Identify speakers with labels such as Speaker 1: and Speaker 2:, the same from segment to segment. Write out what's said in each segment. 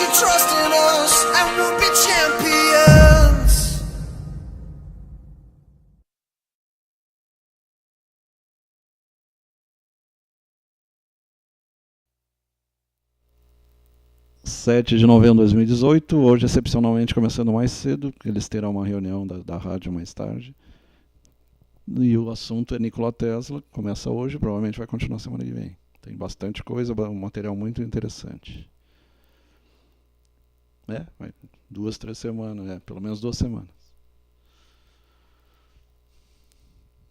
Speaker 1: you trust in us and we'll be champions.
Speaker 2: 7 de novembro de 2018, hoje excepcionalmente começando mais cedo, eles terão uma reunião da rádio mais tarde. E o assunto é Nikola Tesla, começa hoje, provavelmente vai continuar semana que vem. Tem bastante coisa, um material muito interessante. Vai 2, 3 semanas, pelo menos 2 semanas.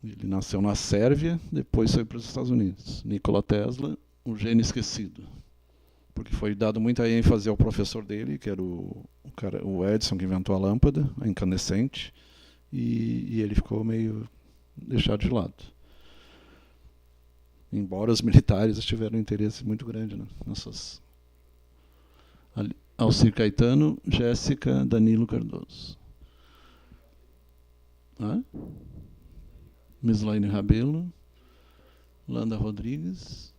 Speaker 2: Ele nasceu na Sérvia, depois foi para os Estados Unidos. Nikola Tesla, um gênio esquecido. Porque foi dado muita ênfase ao professor dele, que era o Edison, que inventou a lâmpada, a incandescente, e ele ficou meio deixado de lado. Embora os militares tiveram um interesse muito grande, né, nessas... Alcir Caetano, Jéssica, Danilo Cardoso. Mislaine Rabelo, Landa Rodrigues,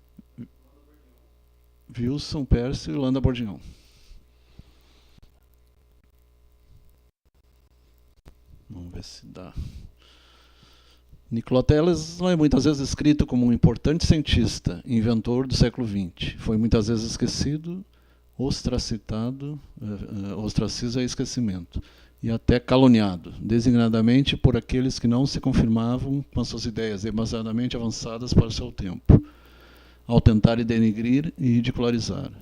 Speaker 2: Wilson Pércio e Landa Bordignon. Vamos ver se dá. Nikola Tesla é muitas vezes descrito como um importante cientista, inventor do século XX. Foi muitas vezes esquecido, ostracizado, ostracismo é esquecimento, e até caluniado, designadamente por aqueles que não se confirmavam com as suas ideias demasiadamente avançadas para o seu tempo, ao tentarem denegrir e ridicularizar.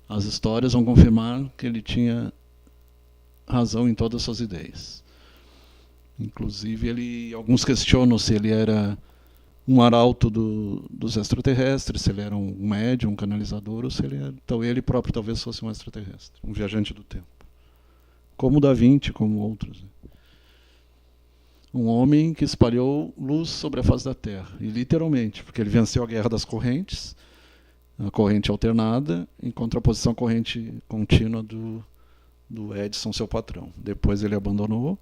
Speaker 2: As histórias vão confirmar que ele tinha razão em todas as suas ideias. Inclusive, alguns questionam se ele era um arauto dos extraterrestres, se ele era um médium, um canalizador, ou se ele próprio talvez fosse um extraterrestre, um viajante do tempo. Como Da Vinci, como outros. Um homem que espalhou luz sobre a face da Terra, e literalmente, porque ele venceu a Guerra das Correntes, a corrente alternada, em contraposição à corrente contínua do Edison, seu patrão. Depois ele abandonou,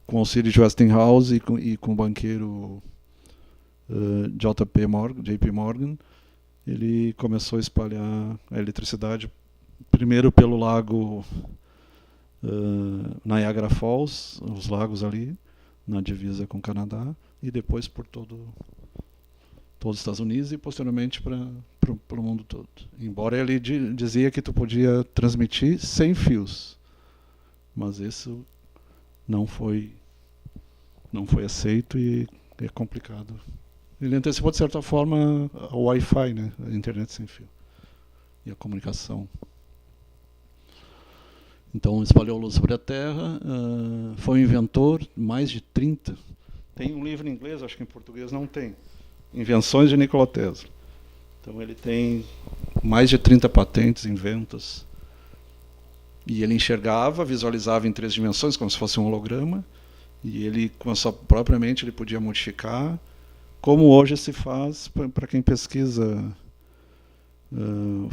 Speaker 2: com auxílio de Westinghouse e com o banqueiro JP Morgan, ele começou a espalhar a eletricidade, primeiro pelo lago Niagara Falls, os lagos ali, na divisa com o Canadá, e depois por todos os Estados Unidos e posteriormente para o mundo todo. Embora ele dizia que tu podia transmitir sem fios, mas isso não foi aceito e é complicado. Ele antecipou, de certa forma, o Wi-Fi, né? A internet sem fio e a comunicação. Então, espalhou luz sobre a Terra, foi um inventor, mais de 30. Tem um livro em inglês, acho que em português não tem. Invenções de Nikola Tesla. Então, ele tem mais de 30 patentes, inventas. E ele enxergava, visualizava em 3 dimensões, como se fosse um holograma. E ele, com a sua própria mente, ele podia modificar, como hoje se faz para quem pesquisa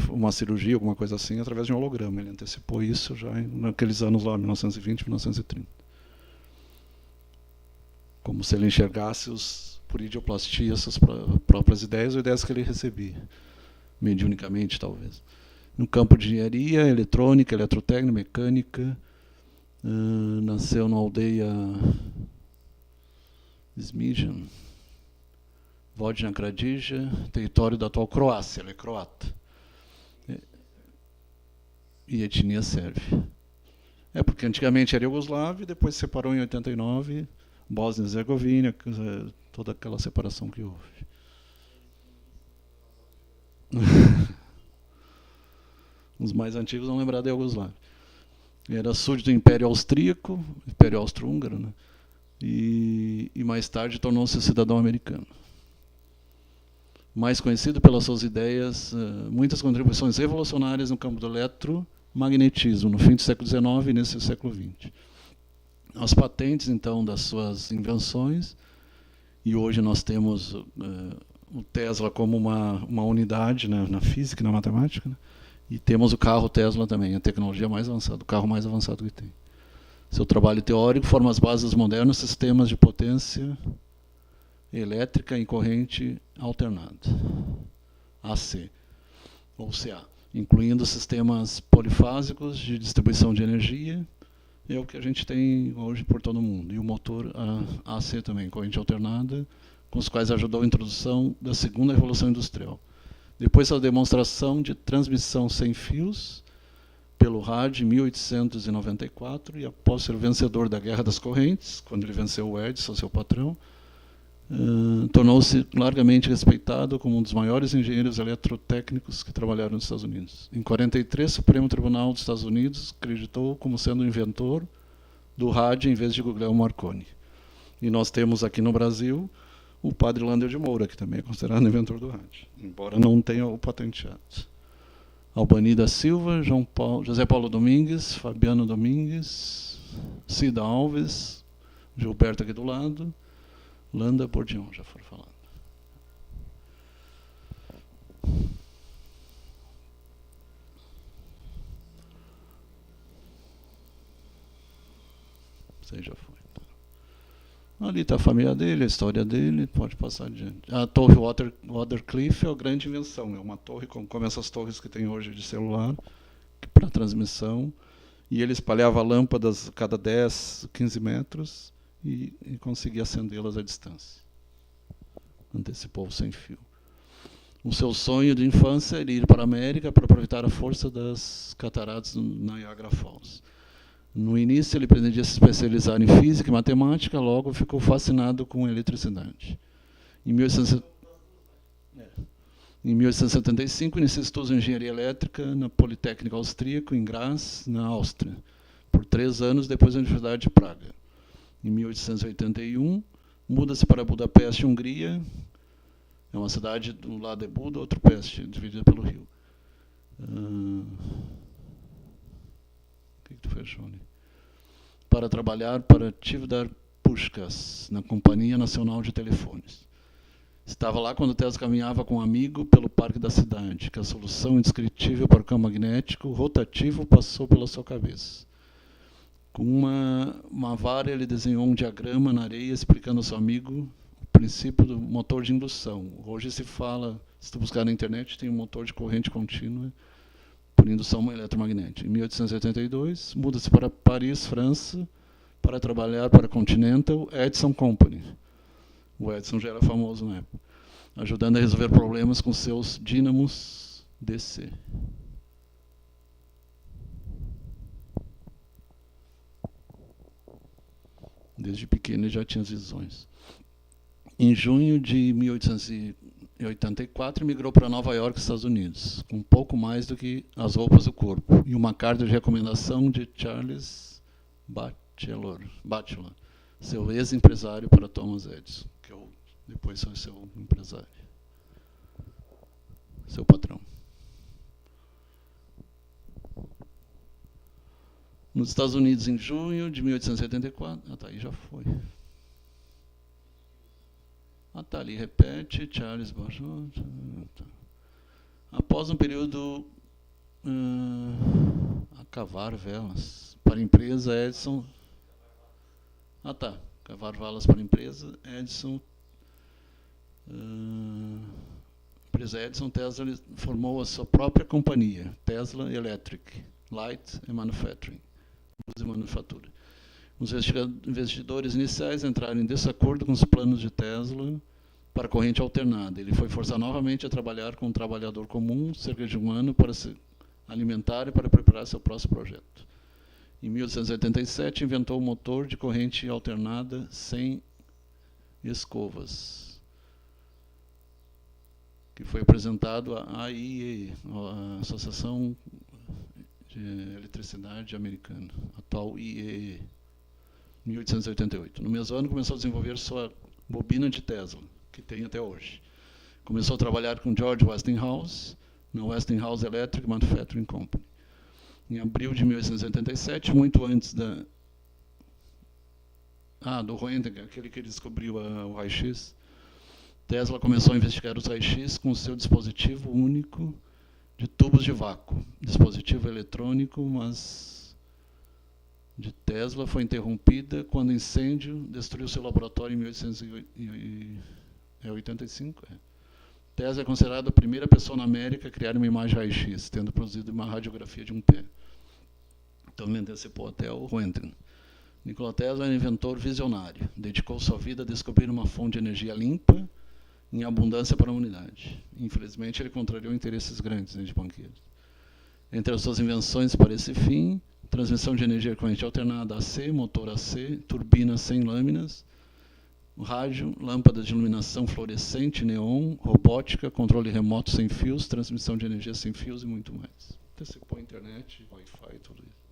Speaker 2: uma cirurgia, alguma coisa assim, através de um holograma. Ele antecipou isso já naqueles anos lá, 1920, 1930. Como se ele enxergasse por idioplastia suas próprias ideias ou ideias que ele recebia, mediunicamente talvez. No campo de engenharia, eletrônica, eletrotécnica, mecânica, nasceu na aldeia Zmijan, Vodna Kradija, território da atual Croácia, ele é croata. E etnia sérvia. Porque antigamente era Iugoslávia, depois se separou em 89, Bósnia e Herzegovina, toda aquela separação que houve. Os mais antigos vão lembrar da Iugoslávia. Era súdito do Império Austríaco, Império Austro-Húngaro, né? E mais tarde tornou-se cidadão americano. Mais conhecido pelas suas ideias, muitas contribuições revolucionárias no campo do eletromagnetismo, no fim do século XIX e início do século XX. As patentes, então, das suas invenções, e hoje nós temos o Tesla como uma unidade, né, na física e na matemática, né? E temos o carro Tesla também, a tecnologia mais avançada, o carro mais avançado que tem. Seu trabalho teórico forma as bases dos modernos sistemas de potência elétrica em corrente alternada, AC, ou CA. incluindo sistemas polifásicos de distribuição de energia, é o que a gente tem hoje por todo o mundo. E o motor AC também, corrente alternada, com os quais ajudou a introdução da segunda revolução industrial. Depois a demonstração de transmissão sem fios pelo rádio em 1894, e após ser vencedor da Guerra das Correntes, quando ele venceu o Edison, seu patrão, tornou-se largamente respeitado como um dos maiores engenheiros eletrotécnicos que trabalharam nos Estados Unidos. Em 43, o Supremo Tribunal dos Estados Unidos acreditou como sendo o inventor do rádio em vez de Guglielmo Marconi. E nós temos aqui no Brasil o padre Lander de Moura, que também é considerado inventor do rádio, embora não tenha o patenteado. Albani da Silva, José Paulo Domingues, Fabiano Domingues, Cida Alves, Gilberto aqui do lado, Landa Bordion, já foram falando. Você já foi. Ali está a família dele, a história dele, pode passar adiante. A torre Watercliff é a grande invenção, é uma torre como essas torres que tem hoje de celular, para transmissão, e ele espalhava lâmpadas a cada 10, 15 metros e conseguia acendê-las à distância. Antecipou o sem fio. O seu sonho de infância era ir para a América para aproveitar a força das cataratas do Niagara Falls. No início, ele pretendia se especializar em física e matemática, logo ficou fascinado com eletricidade. Em 1875, iniciou estudos de engenharia elétrica na Politécnica Austríaca, em Graz, na Áustria, por 3 anos depois da Universidade de Praga. Em 1881, muda-se para Budapeste, Hungria. É uma cidade do lado de Buda, outro Peste, dividida pelo rio. O que tu fechou ali? Para trabalhar para Tivadar Puskás, na Companhia Nacional de Telefones. Estava lá quando Tesla caminhava com um amigo pelo parque da cidade, que a solução indescritível para o campo magnético rotativo passou pela sua cabeça. Com uma vara, ele desenhou um diagrama na areia explicando ao seu amigo o princípio do motor de indução. Hoje se fala, se tu buscar na internet, tem um motor de corrente contínua por indução eletromagnética. Em 1882, muda-se para Paris, França, para trabalhar para a Continental Edison Company. O Edison já era famoso na época, ajudando a resolver problemas com seus dínamos DC. Desde pequeno ele já tinha as visões. Em junho de 1884, migrou para Nova York, Estados Unidos, com pouco mais do que as roupas do corpo, e uma carta de recomendação de Charles Batchelor, seu ex-empresário para Thomas Edison, que depois foi seu empresário, seu patrão. Nos Estados Unidos, em junho de 1874, aí já foi. Ali repete, Charles Batchelor. Após um período a cavar velas para a empresa Edison. Cavar velas para a empresa Edison. Empresa Edison, Tesla formou a sua própria companhia, Tesla Electric Light and Manufacturing, luz e manufatura. Os investidores iniciais entraram em desacordo com os planos de Tesla para a corrente alternada. Ele foi forçado novamente a trabalhar com um trabalhador comum, cerca de 1 ano, para se alimentar e para preparar seu próximo projeto. Em 1887, inventou o motor de corrente alternada sem escovas, que foi apresentado à AIE, a Associação de Eletricidade Americana, atual IEE, em 1888. No mesmo ano, começou a desenvolver sua bobina de Tesla, que tem até hoje. Começou a trabalhar com George Westinghouse, na Westinghouse Electric Manufacturing Company. Em abril de 1887, muito antes do Röntgen, aquele que descobriu o raio-x, Tesla começou a investigar os raios-x com o seu dispositivo único de tubos de vácuo. Dispositivo eletrônico, mas de Tesla foi interrompida quando o incêndio destruiu seu laboratório em 1885, Tesla é considerado a primeira pessoa na América a criar uma imagem raio-x, tendo produzido uma radiografia de um pé. Então ele antecipou até o Roentgen. Nikola Tesla era um inventor visionário. Dedicou sua vida a descobrir uma fonte de energia limpa em abundância para a humanidade. Infelizmente, ele contrariou interesses grandes, né, de banqueiros. Entre as suas invenções para esse fim, transmissão de energia corrente alternada AC, motor AC, turbina sem lâminas, rádio, lâmpadas de iluminação fluorescente, neon, robótica, controle remoto sem fios, transmissão de energia sem fios e muito mais. Antecipou a internet, Wi-Fi, tudo isso.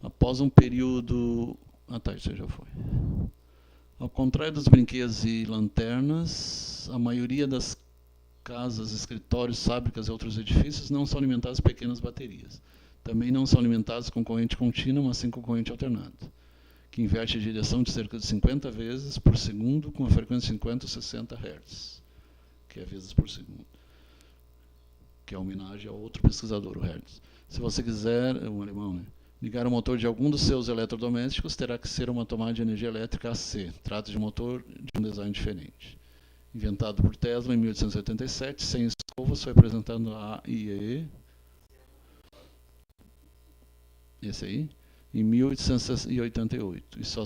Speaker 2: Após um período... isso já foi. Ao contrário dos brinquedos e lanternas, a maioria das casas, escritórios, fábricas e outros edifícios não são alimentados por pequenas baterias. Também não são alimentados com corrente contínua, mas sim com corrente alternada, que inverte a direção de cerca de 50 vezes por segundo com a frequência de 50 a 60 Hz, que é vezes por segundo, que é homenagem a outro pesquisador, o Hertz. Se você quiser, um alemão, né, ligar o motor de algum dos seus eletrodomésticos, terá que ser uma tomada de energia elétrica AC. Trata de motor de um design diferente. Inventado por Tesla em 1887, sem escovas, foi apresentado à IEE, esse aí, em 1888. E só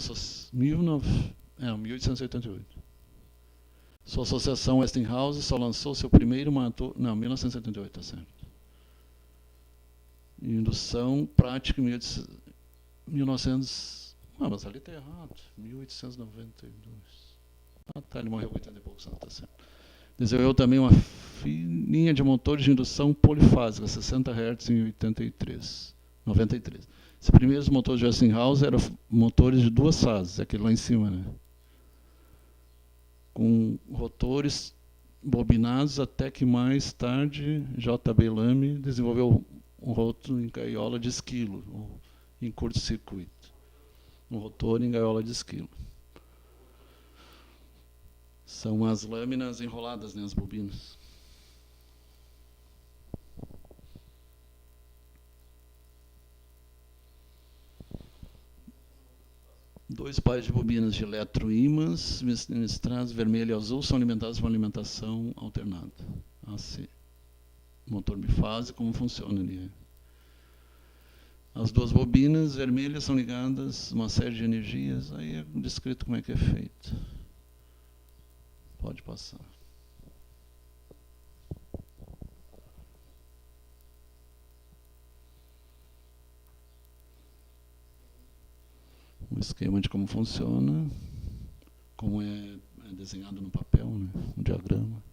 Speaker 2: 1888. Sua associação Westinghouse só lançou seu primeiro motor... Não, 1978, tá certo. Indução prática em 1900... mas ali está errado. 1892. Tá, ele morreu com 80 e poucos anos, tá certo. Desenvolveu também uma linha de motores de indução polifásica, 60 Hz em 93. Os primeiros motores de Westinghouse eram motores de duas fases, aquele lá em cima, né? Com rotores bobinados, até que mais tarde J.B. Lamy desenvolveu um rotor em gaiola de esquilo, ou em curto-circuito. Um rotor em gaiola de esquilo. São as lâminas enroladas, né, as bobinas. Dois pares de bobinas de eletroímãs mistradas vermelho e azul são alimentadas por uma alimentação alternada. AC. Motor bifásico, como funciona ali? As duas bobinas vermelhas são ligadas a uma série de energias, aí é descrito como é que é feito. Pode passar. Um esquema de como funciona, como é desenhado no papel, né? Um diagrama.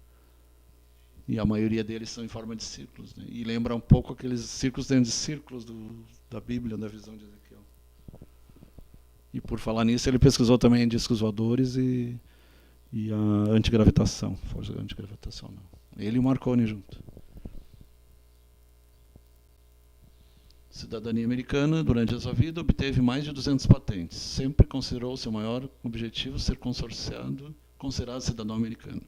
Speaker 2: E a maioria deles são em forma de círculos, né? E lembra um pouco aqueles círculos dentro de círculos da Bíblia, da visão de Ezequiel. E por falar nisso, ele pesquisou também discos voadores e a antigravitação, força antigravitacional. Ele e o Marconi junto. Cidadania americana, durante a sua vida, obteve mais de 200 patentes. Sempre considerou seu maior objetivo ser considerado cidadão americano.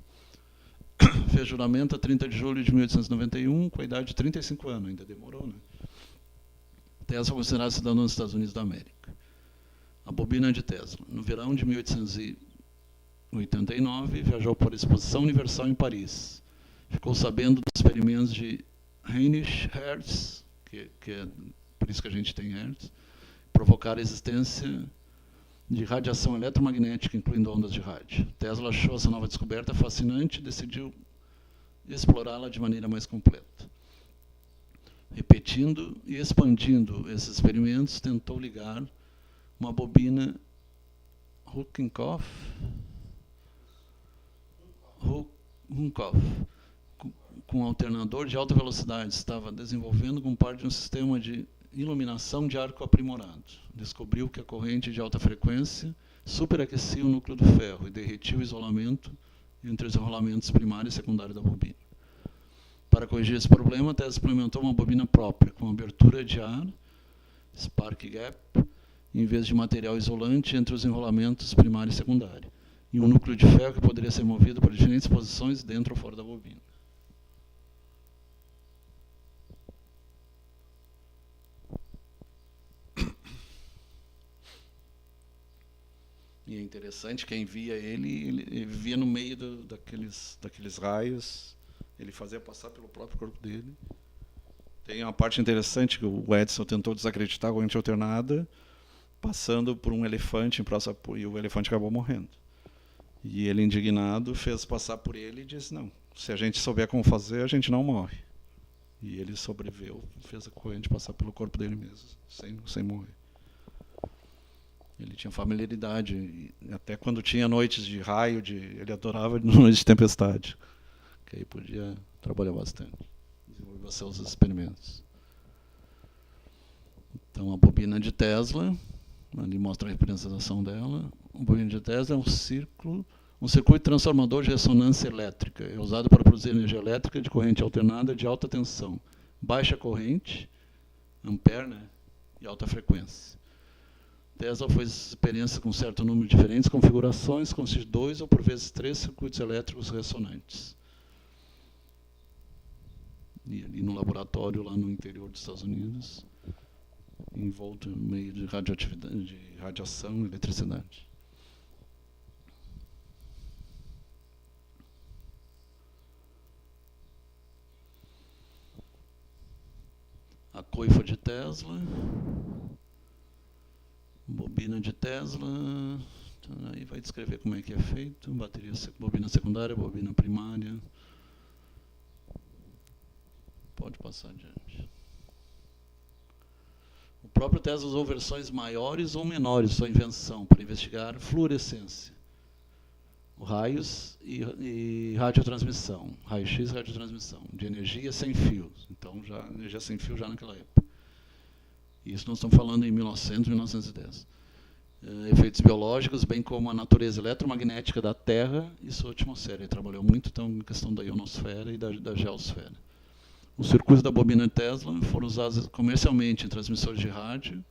Speaker 2: Fez juramento a 30 de julho de 1891, com a idade de 35 anos, ainda demorou, né? Tesla foi considerado cidadão dos Estados Unidos da América. A bobina de Tesla. No verão de 1889, viajou para a Exposição Universal em Paris. Ficou sabendo dos experimentos de Heinrich Hertz, que é por isso que a gente tem Hertz, provocar a existência de radiação eletromagnética, incluindo ondas de rádio. Tesla achou essa nova descoberta fascinante e decidiu explorá-la de maneira mais completa. Repetindo e expandindo esses experimentos, tentou ligar uma bobina Ruhmkorff com um alternador de alta velocidade. Estava desenvolvendo como parte de um sistema de iluminação de arco aprimorado. Descobriu que a corrente de alta frequência superaquecia o núcleo do ferro e derretia o isolamento entre os enrolamentos primário e secundário da bobina. Para corrigir esse problema, Tesla implementou uma bobina própria, com abertura de ar, spark gap, em vez de material isolante entre os enrolamentos primário e secundário, e um núcleo de ferro que poderia ser movido para diferentes posições dentro ou fora da bobina. E é interessante, quem via ele via no meio daqueles raios, ele fazia passar pelo próprio corpo dele. Tem uma parte interessante que o Edison tentou desacreditar a corrente alternada, passando por um elefante em Praça e o elefante acabou morrendo. E ele, indignado, fez passar por ele e disse, não, se a gente souber como fazer, a gente não morre. E ele sobreviveu, fez a corrente passar pelo corpo dele mesmo, sem morrer. Ele tinha familiaridade, e até quando tinha noites de raio, ele adorava noites de tempestade, que aí podia trabalhar bastante, desenvolver seus experimentos. Então a bobina de Tesla, ali mostra a representação dela. A bobina de Tesla é um circuito transformador de ressonância elétrica. É usado para produzir energia elétrica de corrente alternada de alta tensão, baixa corrente, ampere, né, e alta frequência. Tesla fez experiências com um certo número de diferentes configurações, consiste de 2 ou por vezes 3 circuitos elétricos ressonantes. E ali no laboratório, lá no interior dos Estados Unidos, envolto no meio de radioatividade, de radiação e eletricidade. A coifa de Tesla, bobina de Tesla, aí vai descrever como é que é feito, bobina secundária, bobina primária. Pode passar adiante. O próprio Tesla usou versões maiores ou menores de sua invenção para investigar fluorescência, raios e radiotransmissão, raio-x e radiotransmissão, de energia sem fios. Então, energia sem fio já naquela época. Isso nós estamos falando em 1900, 1910. Efeitos biológicos, bem como a natureza eletromagnética da Terra e sua atmosfera. Ele trabalhou muito então, na questão da ionosfera e da geosfera. Os circuitos da bobina de Tesla foram usados comercialmente em transmissores de rádio,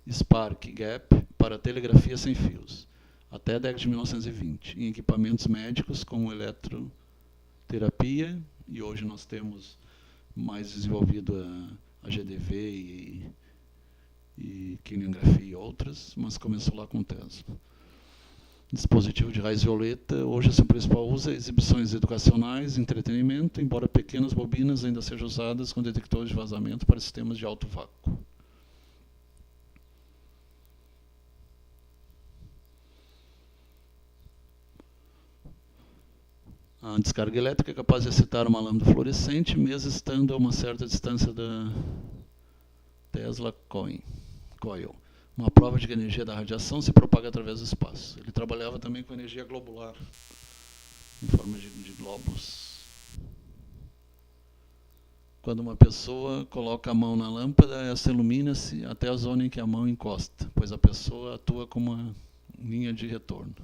Speaker 2: Spark e Gap, para telegrafia sem fios, até a década de 1920, em equipamentos médicos como eletroterapia, e hoje nós temos mais desenvolvido a GDV e quimiografia e outras, mas começou lá com Tesla. Dispositivo de raios violeta, hoje seu principal uso é exibições educacionais, entretenimento, embora pequenas bobinas ainda sejam usadas com detectores de vazamento para sistemas de alto vácuo. A descarga elétrica é capaz de excitar uma lâmpada fluorescente, mesmo estando a uma certa distância da Tesla Coil. Uma prova de que a energia da radiação se propaga através do espaço. Ele trabalhava também com energia globular, em forma de globos. Quando uma pessoa coloca a mão na lâmpada, essa ilumina-se até a zona em que a mão encosta, pois a pessoa atua como uma linha de retorno.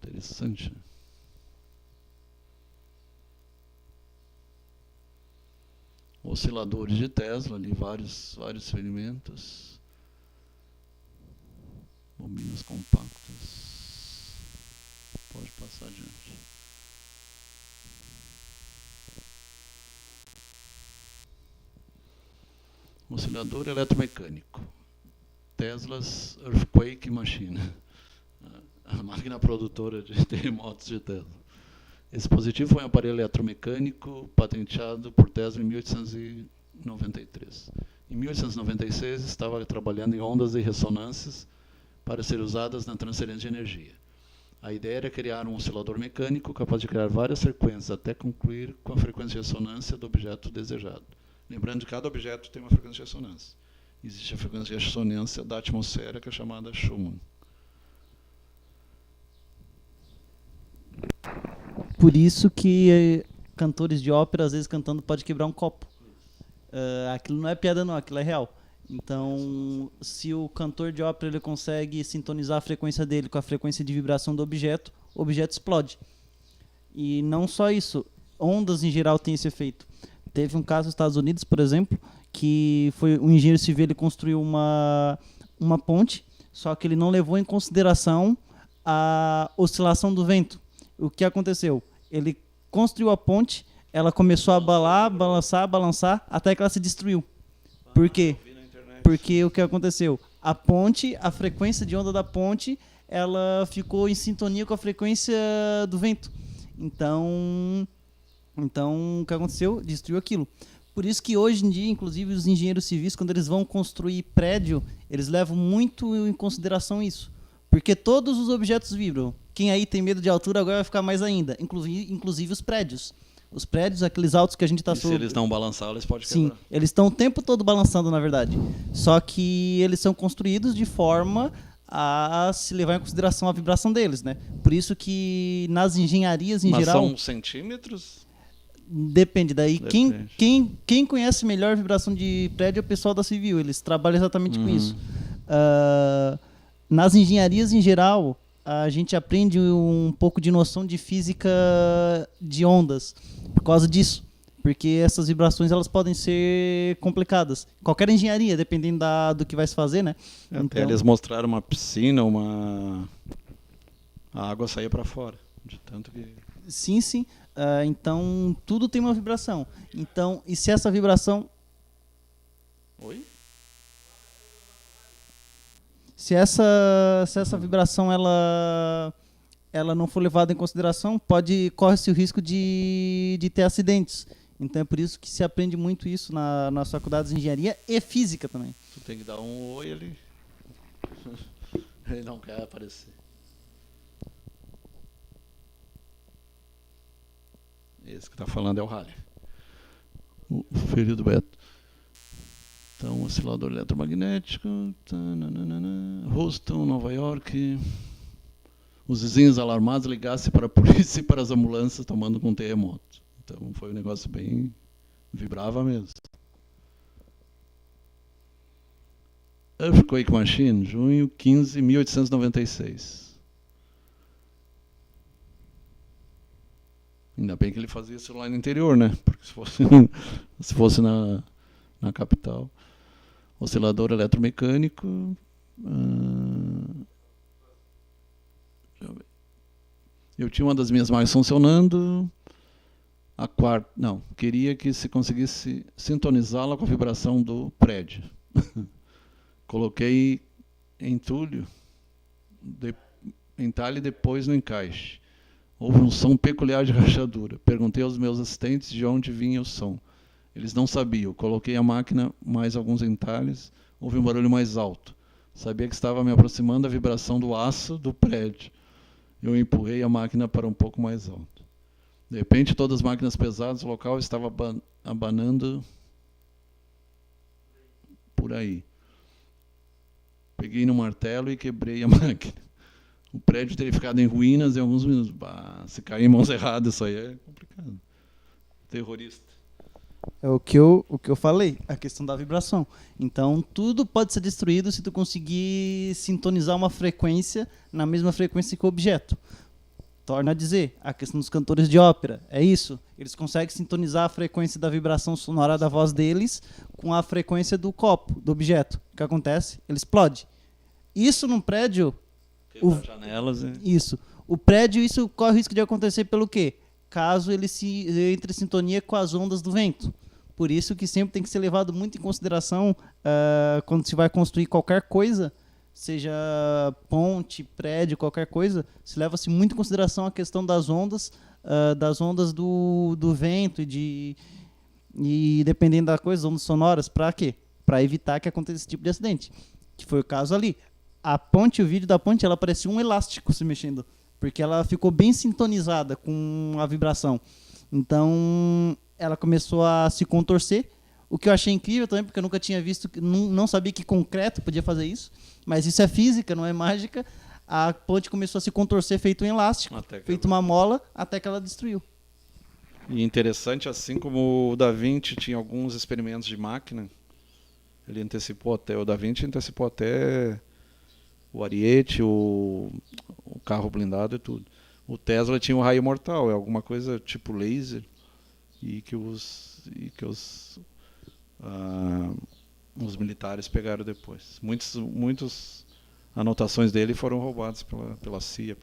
Speaker 2: Interessante, né? Osciladores de Tesla, ali vários experimentos. Bobinas compactas. Pode passar adiante. Oscilador eletromecânico. Tesla's Earthquake Machine. A máquina produtora de terremotos de Tesla. Esse dispositivo foi um aparelho eletromecânico patenteado por Tesla em 1893. Em 1896, estava trabalhando em ondas e ressonâncias para ser usadas na transferência de energia. A ideia era criar um oscilador mecânico capaz de criar várias frequências até concluir com a frequência de ressonância do objeto desejado. Lembrando que cada objeto tem uma frequência de ressonância. Existe a frequência de ressonância da atmosfera, que é chamada Schumann.
Speaker 3: Por isso que cantores de ópera, às vezes cantando, pode quebrar um copo. Aquilo não é piada não, aquilo é real. Então, se o cantor de ópera ele consegue sintonizar a frequência dele com a frequência de vibração do objeto, o objeto explode. E não só isso, ondas em geral têm esse efeito. Teve um caso nos Estados Unidos, por exemplo, que foi um engenheiro civil, ele construiu uma ponte, só que ele não levou em consideração a oscilação do vento. O que aconteceu? Ele construiu a ponte, ela começou a balançar, até que ela se destruiu. Por quê? Porque o que aconteceu? A ponte, a frequência de onda da ponte, ela ficou em sintonia com a frequência do vento. Então, o que aconteceu? Destruiu aquilo. Por isso que hoje em dia, inclusive, os engenheiros civis, quando eles vão construir prédio, eles levam muito em consideração isso. Porque todos os objetos vibram. Quem aí tem medo de altura agora vai ficar mais ainda. Inclusive os prédios. Os prédios, aqueles altos que a gente está
Speaker 2: Se eles não balançar, eles podem
Speaker 3: Sim,
Speaker 2: quebrar.
Speaker 3: eles estão o tempo todo balançando, na verdade. Só que eles são construídos de forma a se levar em consideração a vibração deles, né? Por isso que nas engenharias em
Speaker 2: Mas
Speaker 3: geral...
Speaker 2: são centímetros?
Speaker 3: Depende. Daí
Speaker 2: Depende.
Speaker 3: Quem conhece melhor a vibração de prédio é o pessoal da Civil. Eles trabalham exatamente com isso. Nas engenharias em geral, a gente aprende um pouco de noção de física de ondas por causa disso. Porque essas vibrações elas podem ser complicadas. Qualquer engenharia, dependendo do que vai se fazer, né?
Speaker 2: Até eles mostraram uma piscina, a água saía para fora. De tanto que...
Speaker 3: Sim. Então, tudo tem uma vibração. Então, e se essa vibração...
Speaker 2: Oi?
Speaker 3: Se essa vibração ela não for levada em consideração, corre-se o risco de ter acidentes. Então é por isso que se aprende muito isso nas faculdades de engenharia e física também.
Speaker 2: Tu tem que dar um oi ali. Ele não quer aparecer. Esse que está falando é o Halley. O filho do Beto. Então, oscilador eletromagnético. Houston, Nova York. Os vizinhos alarmados ligassem para a polícia e para as ambulâncias tomando com terremoto. Então, foi um negócio bem... vibrava mesmo. Earthquake Machine, junho 15, 1896. Ainda bem que ele fazia isso lá no interior, né? Porque se fosse na capital. Oscilador eletromecânico. Deixa eu ver. Eu tinha uma das minhas máquinas funcionando. A quarta, não, queria que se conseguisse sintonizá-la com a vibração do prédio. Coloquei entulho, entalhe depois no encaixe. Houve um som peculiar de rachadura. Perguntei aos meus assistentes de onde vinha o som. Eles não sabiam. Coloquei a máquina mais alguns entalhes. Houve um barulho mais alto. Sabia que estava me aproximando da vibração do aço do prédio. Eu empurrei a máquina para um pouco mais alto. De repente, todas as máquinas pesadas, o local estava abanando por aí. Peguei no martelo e quebrei a máquina. O prédio teria ficado em ruínas em alguns minutos. Se cair em mãos erradas, isso aí é complicado. Terrorista.
Speaker 3: É o que eu falei, a questão da vibração. Então, tudo pode ser destruído se tu conseguir sintonizar uma frequência na mesma frequência que o objeto. Torna a dizer, a questão dos cantores de ópera, é isso. Eles conseguem sintonizar a frequência da vibração sonora da voz deles com a frequência do copo, do objeto. O que acontece? Ele explode. Isso num prédio...
Speaker 2: janelas,
Speaker 3: Isso. O prédio, isso corre o risco de acontecer pelo quê? Caso ele entre em sintonia com as ondas do vento. Por isso que sempre tem que ser levado muito em consideração quando se vai construir qualquer coisa, seja ponte, prédio, qualquer coisa, se leva-se muito em consideração a questão das ondas do vento e dependendo da coisa, ondas sonoras, para quê? Para evitar que aconteça esse tipo de acidente. Que foi o caso ali. A ponte, o vídeo da ponte, ela parecia um elástico se mexendo, porque ela ficou bem sintonizada com a vibração. Então, ela começou a se contorcer, o que eu achei incrível também, porque eu nunca tinha visto, não sabia que concreto podia fazer isso, mas isso é física, não é mágica. A ponte começou a se contorcer feito um elástico, feito uma mola, até que ela destruiu.
Speaker 2: E interessante, assim como o Da Vinci tinha alguns experimentos de máquina, ele antecipou até, o Da Vinci antecipou até o Ariete, o carro blindado e tudo. O Tesla tinha o raio mortal, é alguma coisa tipo laser, e que os militares pegaram depois. Muitas anotações dele foram roubadas pela CIA.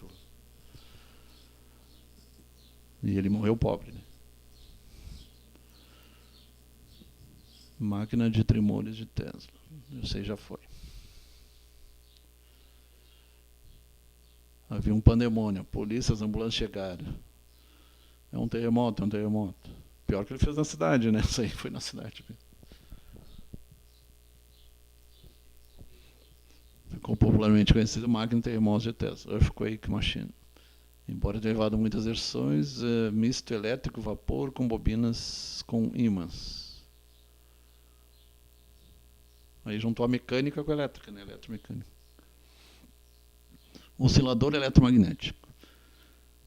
Speaker 2: E ele morreu pobre, né? Máquina de trimores de Tesla. Eu sei, já foi. Havia um pandemônio, a polícia, as ambulâncias chegaram. É um terremoto, é um terremoto. Pior que ele fez na cidade, né? Isso aí foi na cidade. Ficou popularmente conhecido máquina de terremotos de Tesla, Earthquake Machine. Embora tenha levado muitas versões, misto elétrico, vapor com bobinas com ímãs. Aí juntou a mecânica com a elétrica, né? Eletromecânica. Oscilador eletromagnético.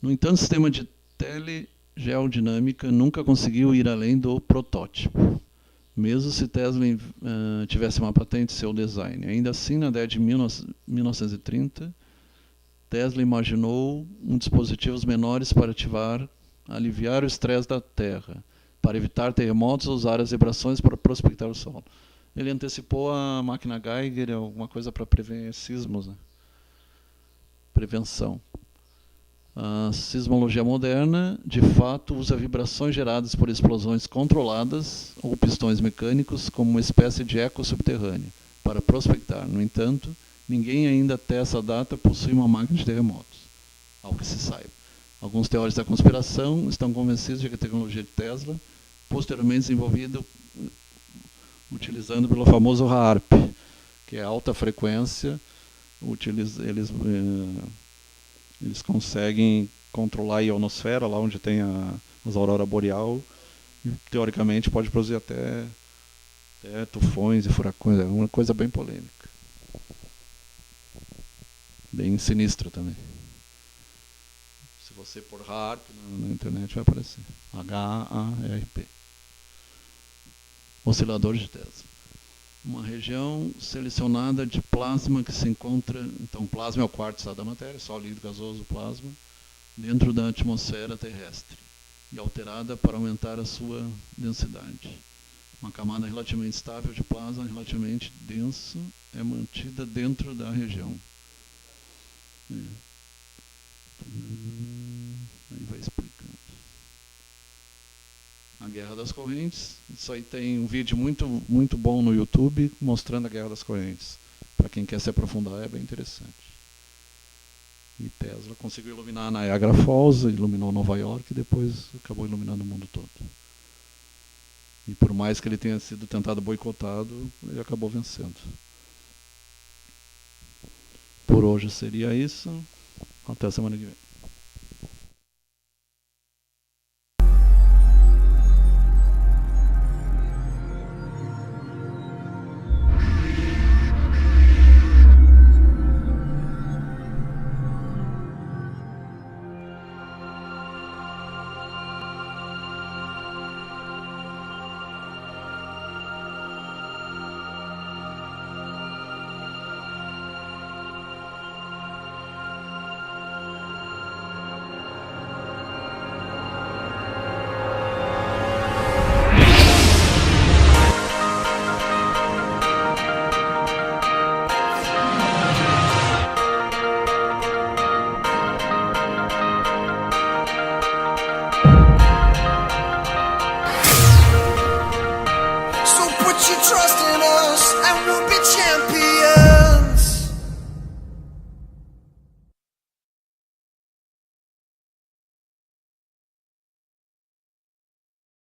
Speaker 2: No entanto, o sistema de telegeodinâmica nunca conseguiu ir além do protótipo, mesmo se Tesla tivesse uma patente seu design. Ainda assim, na década de 1930, Tesla imaginou dispositivos menores para aliviar o estresse da Terra, para evitar terremotos ou usar as vibrações para prospectar o solo. Ele antecipou a máquina Geiger, alguma coisa para prever sismos, né? Prevenção. A sismologia moderna, de fato, usa vibrações geradas por explosões controladas ou pistões mecânicos como uma espécie de eco subterrâneo para prospectar. No entanto, ninguém ainda até essa data possui uma máquina de terremotos, ao que se saiba. Alguns teóricos da conspiração estão convencidos de que a tecnologia de Tesla, posteriormente desenvolvida utilizando pelo famoso HAARP, que é alta frequência, eles conseguem controlar a ionosfera, lá onde tem as auroras boreal, e teoricamente pode produzir até tufões e furacões. É uma coisa bem polêmica. Bem sinistra também. Se você pôr HAARP na internet vai aparecer. HAARP. Osciladores de Tesla. Uma região selecionada de plasma que se encontra... Então, plasma é o quarto estado da matéria, sólido, gasoso, plasma, dentro da atmosfera terrestre, e alterada para aumentar a sua densidade. Uma camada relativamente estável de plasma, relativamente denso, é mantida dentro da região. Aí vai explicando. A Guerra das Correntes. Isso aí tem um vídeo muito bom no YouTube mostrando a Guerra das Correntes. Para quem quer se aprofundar, é bem interessante. E Tesla conseguiu iluminar Niagara Falls, iluminou Nova York e depois acabou iluminando o mundo todo. E por mais que ele tenha sido tentado boicotado, ele acabou vencendo. Por hoje seria isso. Até a semana que vem.